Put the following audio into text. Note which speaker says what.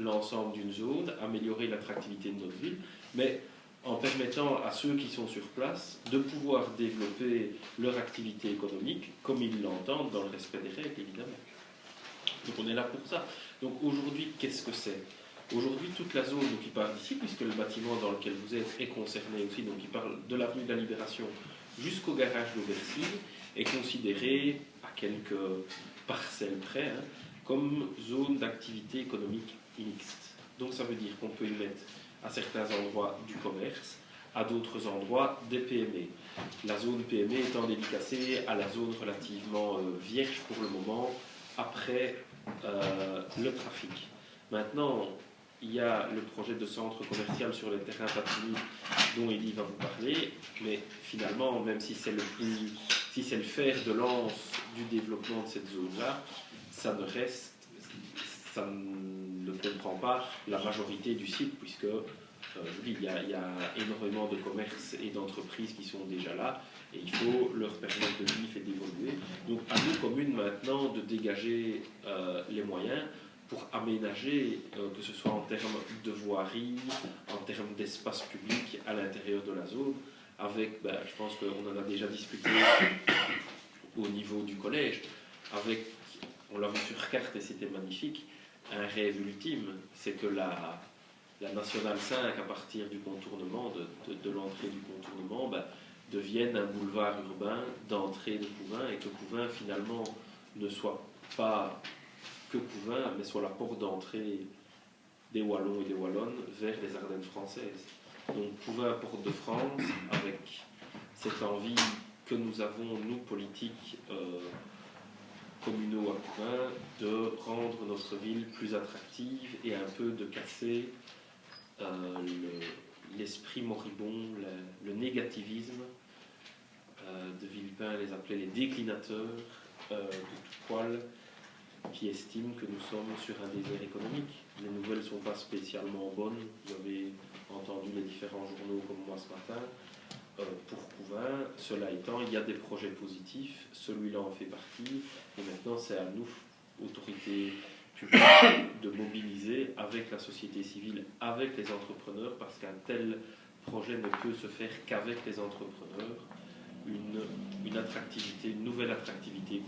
Speaker 1: l'ensemble d'une zone, améliorer l'attractivité de notre ville, mais en permettant à ceux qui sont sur place de pouvoir développer leur activité économique comme ils l'entendent, dans le respect des règles, évidemment. Donc on est là pour ça. Donc aujourd'hui, qu'est-ce que c'est? Aujourd'hui, toute la zone qui part d'ici, puisque le bâtiment dans lequel vous êtes est concerné aussi, donc il parle de l'avenue de la Libération jusqu'au garage d'Aubercy, est considéré à quelques parcelles près comme zone d'activité économique mixte. Donc ça veut dire qu'on peut y mettre à certains endroits du commerce, à d'autres endroits des PME. La zone PME étant dédicacée à la zone relativement vierge pour le moment, après le trafic. Maintenant, il y a le projet de centre commercial sur les terrains Patini dont Elie va vous parler, mais finalement, même si c'est le fer de lance du développement de cette zone-là, ça ne comprend pas la majorité du site, puisque je dis, il y a énormément de commerces et d'entreprises qui sont déjà là, et il faut leur permettre de vivre et d'évoluer. Donc à nous, communes, maintenant, de dégager les moyens pour aménager, que ce soit en termes de voirie, en termes d'espace public à l'intérieur de la zone, avec, je pense qu'on en a déjà discuté au niveau du collège, avec, on l'a vu sur carte et c'était magnifique, un rêve ultime, c'est que la Nationale 5, à partir du contournement, de l'entrée du contournement, devienne un boulevard urbain d'entrée de Couvain, et que Couvain, finalement, ne soit pas que Couvain, mais soit la porte d'entrée des Wallons et des Wallonnes vers les Ardennes françaises. Donc Couvain, porte de France, avec cette envie que nous avons, nous, politiques communaux à Couvain, de rendre notre ville plus attractive et un peu de casser l'esprit moribond, le négativisme. De Villepin les appelait les déclinateurs de tout poil, qui estiment que nous sommes sur un désert économique. Les nouvelles ne sont pas spécialement bonnes. Vous avez entendu les différents journaux comme moi ce matin. Pour Couvain, cela étant, il y a des projets positifs, celui-là en fait partie, et maintenant c'est à nous, autorités publiques, de mobiliser avec la société civile, avec les entrepreneurs, parce qu'un tel projet ne peut se faire qu'avec les entrepreneurs, une attractivité, une nouvelle attractivité